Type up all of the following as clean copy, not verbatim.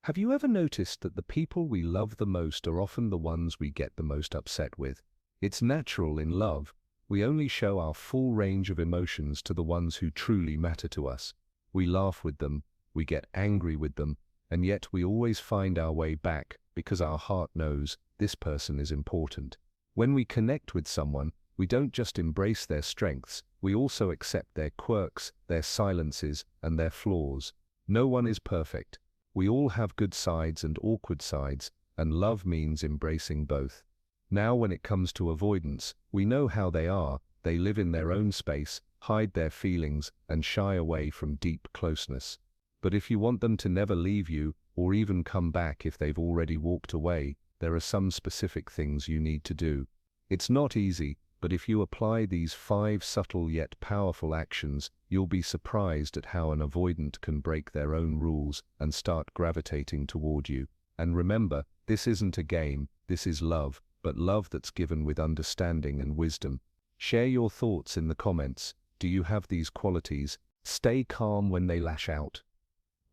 Have you ever noticed that the people we love the most are often the ones we get the most upset with? It's natural in love. We only show our full range of emotions to the ones who truly matter to us. We laugh with them, we get angry with them, and yet we always find our way back because our heart knows this person is important. When we connect with someone, we don't just embrace their strengths, we also accept their quirks, their silences, and their flaws. No one is perfect. We all have good sides and awkward sides, and love means embracing both. Now when it comes to avoidance, we know how they are. They live in their own space, hide their feelings, and shy away from deep closeness. But if you want them to never leave you, or even come back if they've already walked away, there are some specific things you need to do. It's not easy, but if you apply these 5 subtle yet powerful actions, you'll be surprised at how an avoidant can break their own rules and start gravitating toward you. And remember, this isn't a game, this is love, but love that's given with understanding and wisdom. Share your thoughts in the comments. Do you have these qualities? Stay calm when they lash out.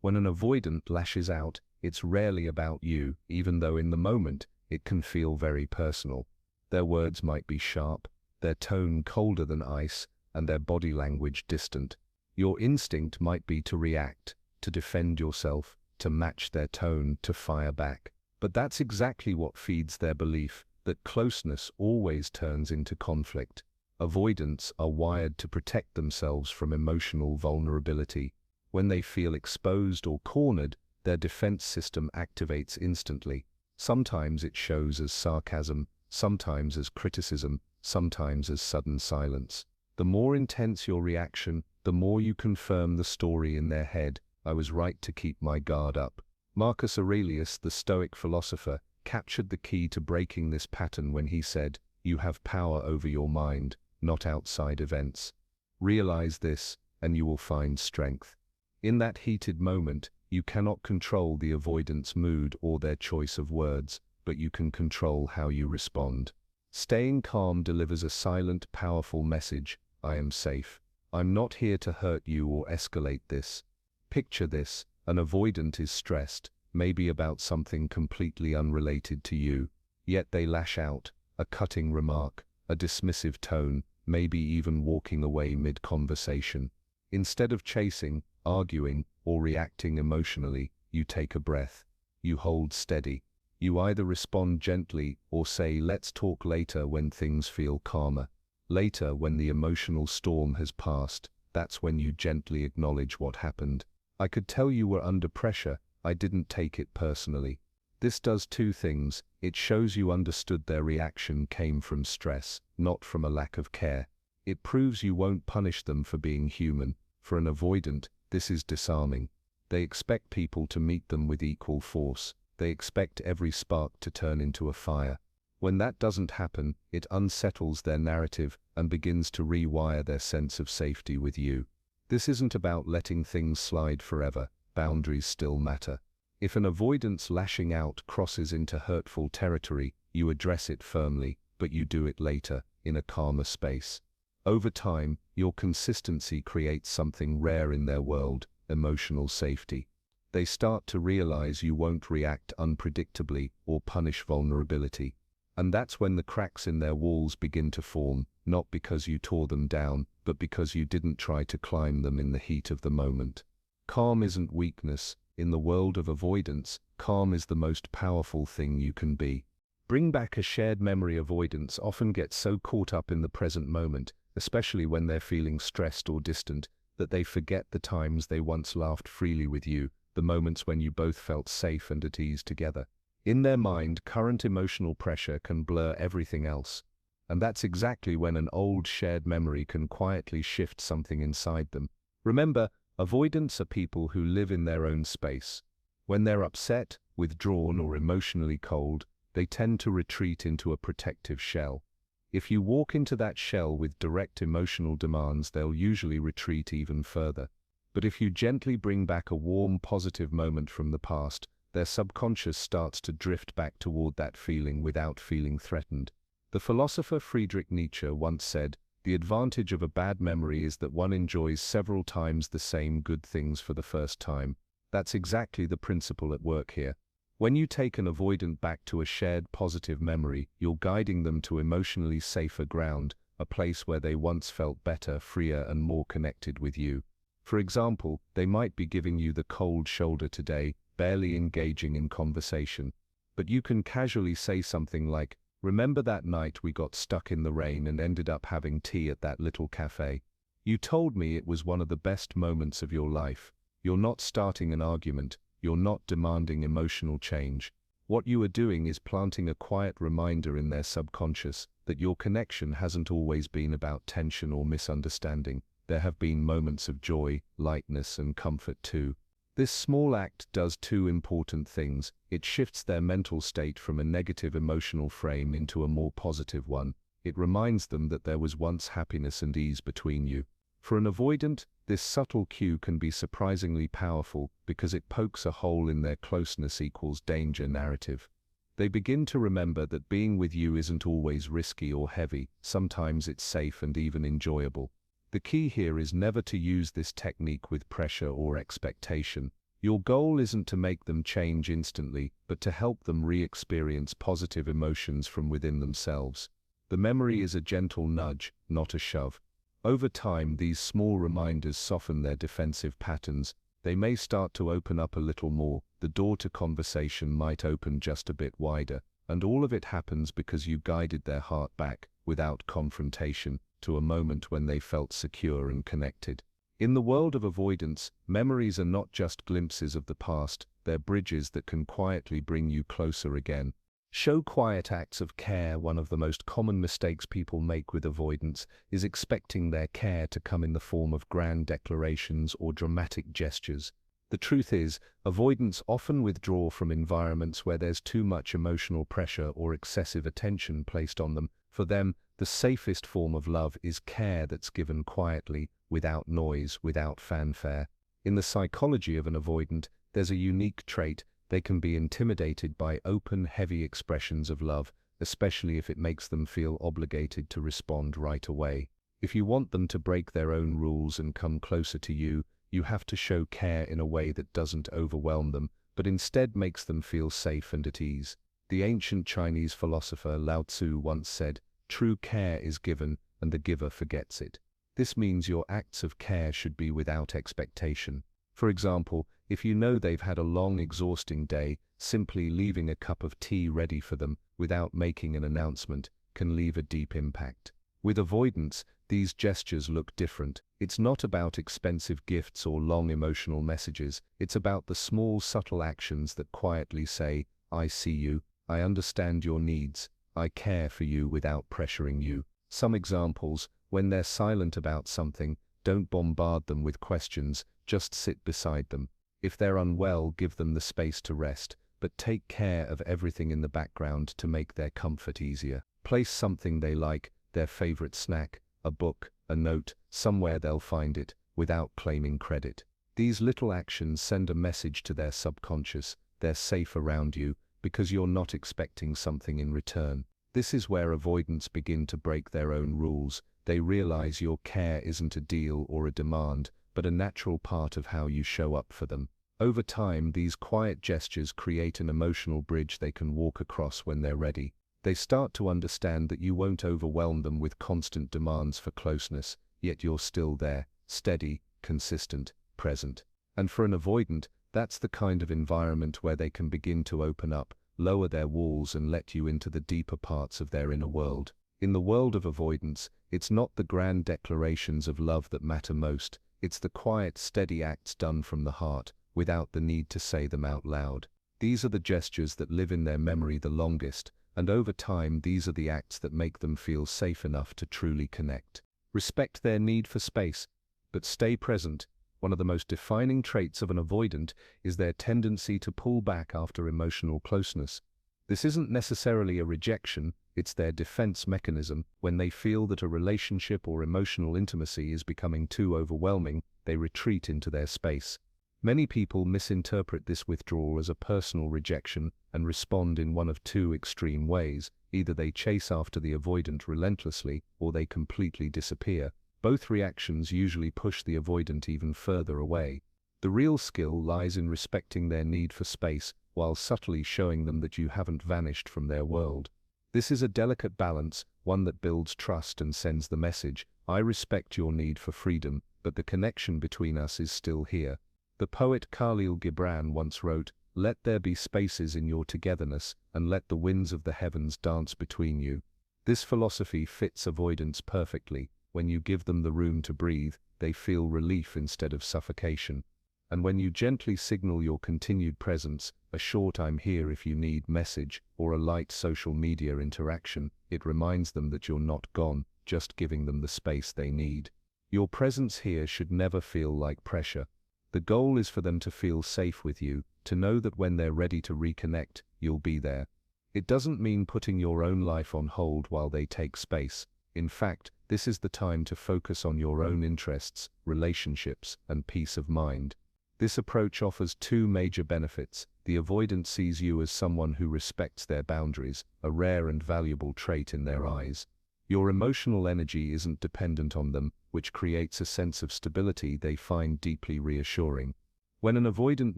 When an avoidant lashes out, it's rarely about you, even though in the moment, it can feel very personal. Their words might be sharp, their tone colder than ice, and their body language distant. Your instinct might be to react, to defend yourself, to match their tone, to fire back. But that's exactly what feeds their belief that closeness always turns into conflict. Avoidants are wired to protect themselves from emotional vulnerability. When they feel exposed or cornered, their defense system activates instantly. Sometimes it shows as sarcasm, sometimes as criticism, sometimes as sudden silence. The more intense your reaction, the more you confirm the story in their head. I was right to keep my guard up. Marcus Aurelius, the Stoic philosopher, captured the key to breaking this pattern when he said, "You have power over your mind, not outside events. Realize this, and you will find strength." In that heated moment, you cannot control the avoidant's mood or their choice of words, but you can control how you respond. Staying calm delivers a silent, powerful message. I am safe. I'm not here to hurt you or escalate this. Picture this, an avoidant is stressed, maybe about something completely unrelated to you. Yet they lash out, a cutting remark, a dismissive tone, maybe even walking away mid-conversation. Instead of chasing, arguing, or reacting emotionally, you take a breath. You hold steady. You either respond gently or say, "Let's talk later," when things feel calmer. Later, when the emotional storm has passed, that's when you gently acknowledge what happened. "I could tell you were under pressure. I didn't take it personally." This does 2 things. It shows you understood their reaction came from stress, not from a lack of care. It proves you won't punish them for being human. For an avoidant, this is disarming. They expect people to meet them with equal force. They expect every spark to turn into a fire. When that doesn't happen, it unsettles their narrative and begins to rewire their sense of safety with you. This isn't about letting things slide forever. Boundaries still matter. If an avoidance lashing out crosses into hurtful territory, you address it firmly, but you do it later, in a calmer space. Over time, your consistency creates something rare in their world: emotional safety. They start to realize you won't react unpredictably or punish vulnerability. And that's when the cracks in their walls begin to form, not because you tore them down, but because you didn't try to climb them in the heat of the moment. Calm isn't weakness. In the world of avoidance, calm is the most powerful thing you can be. Bring back a shared memory. Avoidants often get so caught up in the present moment, especially when they're feeling stressed or distant, that they forget the times they once laughed freely with you, the moments when you both felt safe and at ease together. In their mind, current emotional pressure can blur everything else. And that's exactly when an old shared memory can quietly shift something inside them. Remember, avoidants are people who live in their own space. When they're upset, withdrawn, or emotionally cold, they tend to retreat into a protective shell. If you walk into that shell with direct emotional demands, they'll usually retreat even further. But if you gently bring back a warm, positive moment from the past, their subconscious starts to drift back toward that feeling without feeling threatened. The philosopher Friedrich Nietzsche once said, "The advantage of a bad memory is that one enjoys several times the same good things for the first time." That's exactly the principle at work here. When you take an avoidant back to a shared positive memory, you're guiding them to emotionally safer ground, a place where they once felt better, freer, and more connected with you. For example, they might be giving you the cold shoulder today, barely engaging in conversation. But you can casually say something like, "Remember that night we got stuck in the rain and ended up having tea at that little cafe? You told me it was one of the best moments of your life." You're not starting an argument, you're not demanding emotional change. What you are doing is planting a quiet reminder in their subconscious that your connection hasn't always been about tension or misunderstanding. There have been moments of joy, lightness, and comfort too. This small act does two important things. It shifts their mental state from a negative emotional frame into a more positive one. It reminds them that there was once happiness and ease between you. For an avoidant, this subtle cue can be surprisingly powerful because it pokes a hole in their closeness equals danger narrative. They begin to remember that being with you isn't always risky or heavy, sometimes it's safe and even enjoyable. The key here is never to use this technique with pressure or expectation. Your goal isn't to make them change instantly, but to help them re-experience positive emotions from within themselves. The memory is a gentle nudge, not a shove. Over time, these small reminders soften their defensive patterns. They may start to open up a little more, the door to conversation might open just a bit wider, and all of it happens because you guided their heart back, without confrontation, to a moment when they felt secure and connected. In the world of avoidance, memories are not just glimpses of the past, they're bridges that can quietly bring you closer again. Show quiet acts of care. One of the most common mistakes people make with avoidance is expecting their care to come in the form of grand declarations or dramatic gestures. The truth is, avoidants often withdraw from environments where there's too much emotional pressure or excessive attention placed on them. For them, the safest form of love is care that's given quietly, without noise, without fanfare. In the psychology of an avoidant, there's a unique trait. They can be intimidated by open, heavy expressions of love, especially if it makes them feel obligated to respond right away. If you want them to break their own rules and come closer to you, you have to show care in a way that doesn't overwhelm them, but instead makes them feel safe and at ease. The ancient Chinese philosopher Lao Tzu once said, "True care is given, and the giver forgets it." This means your acts of care should be without expectation. For example, if you know they've had a long, exhausting day, simply leaving a cup of tea ready for them, without making an announcement, can leave a deep impact. With avoidance, these gestures look different. It's not about expensive gifts or long emotional messages, it's about the small, subtle actions that quietly say, "I see you, I understand your needs, I care for you," without pressuring you. Some examples: when they're silent about something, don't bombard them with questions, just sit beside them. If they're unwell, give them the space to rest, but take care of everything in the background to make their comfort easier. Place something they like, their favorite snack, a book, a note, somewhere they'll find it, without claiming credit. These little actions send a message to their subconscious: they're safe around you, because you're not expecting something in return. This is where avoidants begin to break their own rules. They realize your care isn't a deal or a demand, but a natural part of how you show up for them. Over time, these quiet gestures create an emotional bridge they can walk across when they're ready. They start to understand that you won't overwhelm them with constant demands for closeness, yet you're still there, steady, consistent, present. And for an avoidant, that's the kind of environment where they can begin to open up, lower their walls, and let you into the deeper parts of their inner world. In the world of avoidance, it's not the grand declarations of love that matter most. It's the quiet, steady acts done from the heart, without the need to say them out loud. These are the gestures that live in their memory the longest, and over time these are the acts that make them feel safe enough to truly connect. Respect their need for space, but stay present. One of the most defining traits of an avoidant is their tendency to pull back after emotional closeness. This isn't necessarily a rejection, it's their defense mechanism. When they feel that a relationship or emotional intimacy is becoming too overwhelming, they retreat into their space. Many people misinterpret this withdrawal as a personal rejection and respond in one of two extreme ways. Either they chase after the avoidant relentlessly, or they completely disappear. Both reactions usually push the avoidant even further away. The real skill lies in respecting their need for space while subtly showing them that you haven't vanished from their world. This is a delicate balance, one that builds trust and sends the message, I respect your need for freedom, but the connection between us is still here. The poet Khalil Gibran once wrote, "Let there be spaces in your togetherness, and let the winds of the heavens dance between you." This philosophy fits avoidance perfectly. When you give them the room to breathe, they feel relief instead of suffocation. And when you gently signal your continued presence, a short "I'm here if you need" message, or a light social media interaction, it reminds them that you're not gone, just giving them the space they need. Your presence here should never feel like pressure. The goal is for them to feel safe with you, to know that when they're ready to reconnect, you'll be there. It doesn't mean putting your own life on hold while they take space. In fact, this is the time to focus on your own interests, relationships, and peace of mind. This approach offers two major benefits. The avoidant sees you as someone who respects their boundaries, a rare and valuable trait in their eyes. Your emotional energy isn't dependent on them, which creates a sense of stability they find deeply reassuring. When an avoidant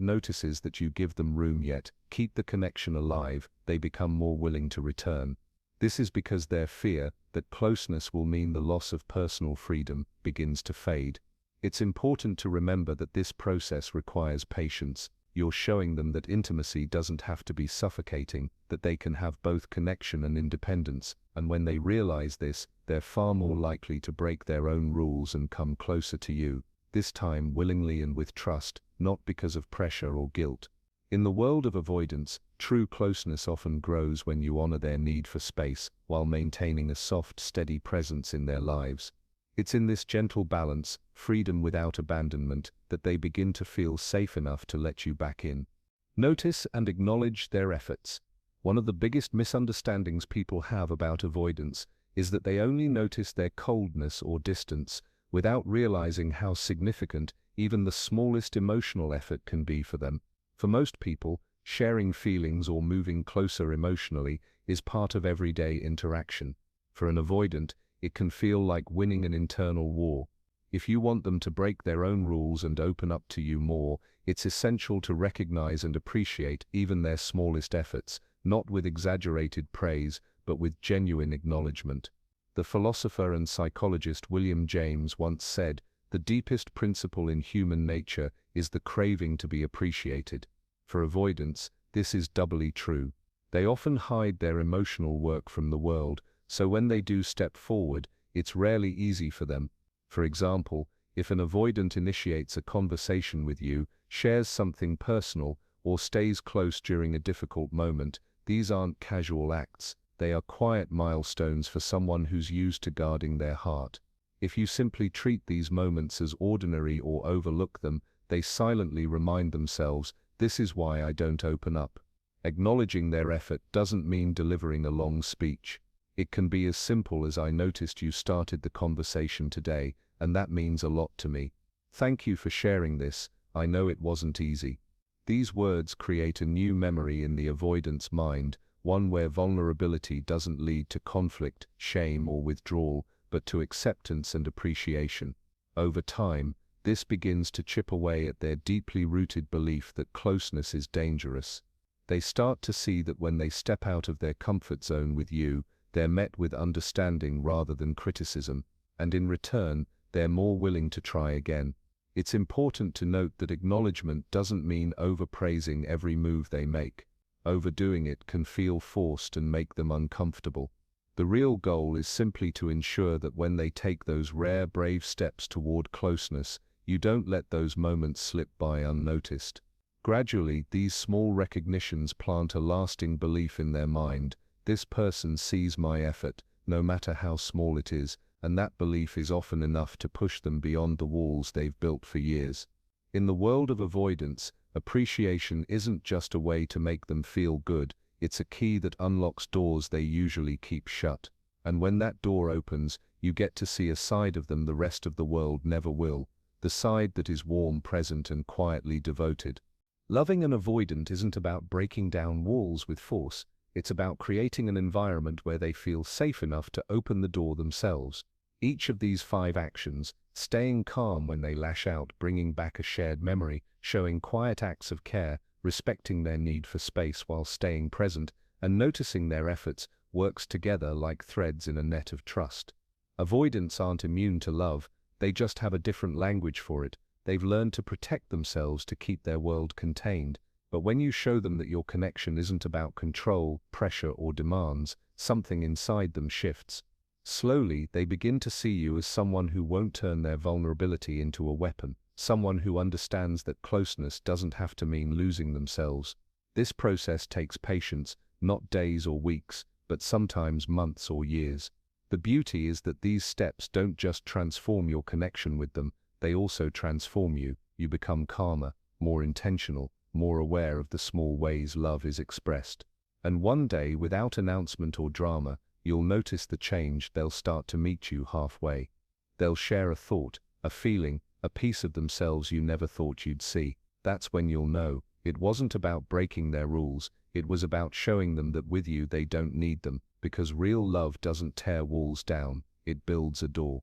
notices that you give them room yet keep the connection alive, they become more willing to return. This is because their fear that closeness will mean the loss of personal freedom begins to fade. It's important to remember that this process requires patience. You're showing them that intimacy doesn't have to be suffocating, that they can have both connection and independence, and when they realize this, they're far more likely to break their own rules and come closer to you, this time willingly and with trust, not because of pressure or guilt. In the world of avoidance, true closeness often grows when you honor their need for space, while maintaining a soft, steady presence in their lives. It's in this gentle balance, freedom without abandonment, that they begin to feel safe enough to let you back in. Notice and acknowledge their efforts. One of the biggest misunderstandings people have about avoidance is that they only notice their coldness or distance, without realizing how significant even the smallest emotional effort can be for them. For most people, sharing feelings or moving closer emotionally is part of everyday interaction. For an avoidant, it can feel like winning an internal war. If you want them to break their own rules and open up to you more, it's essential to recognize and appreciate even their smallest efforts, not with exaggerated praise, but with genuine acknowledgement. The philosopher and psychologist William James once said, "The deepest principle in human nature is the craving to be appreciated." For avoidants, this is doubly true. They often hide their emotional work from the world, so when they do step forward, it's rarely easy for them. For example, if an avoidant initiates a conversation with you, shares something personal, or stays close during a difficult moment, these aren't casual acts, they are quiet milestones for someone who's used to guarding their heart. If you simply treat these moments as ordinary or overlook them, they silently remind themselves, "This is why I don't open up." Acknowledging their effort doesn't mean delivering a long speech. It can be as simple as, "I noticed you started the conversation today, and that means a lot to me. Thank you for sharing this, I know it wasn't easy." These words create a new memory in the avoidant's mind, one where vulnerability doesn't lead to conflict, shame, or withdrawal, but to acceptance and appreciation. Over time, this begins to chip away at their deeply rooted belief that closeness is dangerous. They start to see that when they step out of their comfort zone with you, they're met with understanding rather than criticism, and in return, they're more willing to try again. It's important to note that acknowledgement doesn't mean overpraising every move they make. Overdoing it can feel forced and make them uncomfortable. The real goal is simply to ensure that when they take those rare, brave steps toward closeness, you don't let those moments slip by unnoticed. Gradually, these small recognitions plant a lasting belief in their mind. This person sees my effort, no matter how small it is, and that belief is often enough to push them beyond the walls they've built for years. In the world of avoidance, appreciation isn't just a way to make them feel good, it's a key that unlocks doors they usually keep shut. And when that door opens, you get to see a side of them the rest of the world never will, the side that is warm, present, and quietly devoted. Loving an avoidant isn't about breaking down walls with force. It's about creating an environment where they feel safe enough to open the door themselves. Each of these 5 actions, staying calm when they lash out, bringing back a shared memory, showing quiet acts of care, respecting their need for space while staying present, and noticing their efforts works together like threads in a net of trust. Avoidants aren't immune to love, they just have a different language for it. They've learned to protect themselves to keep their world contained. But when you show them that your connection isn't about control, pressure, or demands, something inside them shifts. Slowly, they begin to see you as someone who won't turn their vulnerability into a weapon, someone who understands that closeness doesn't have to mean losing themselves. This process takes patience, not days or weeks, but sometimes months or years. The beauty is that these steps don't just transform your connection with them, they also transform you. You become calmer, more intentional, more aware of the small ways love is expressed. And one day, without announcement or drama, you'll notice the change. They'll start to meet you halfway. They'll share a thought, a feeling, a piece of themselves you never thought you'd see. That's when you'll know it wasn't about breaking their rules, it was about showing them that with you they don't need them, because real love doesn't tear walls down, it builds a door.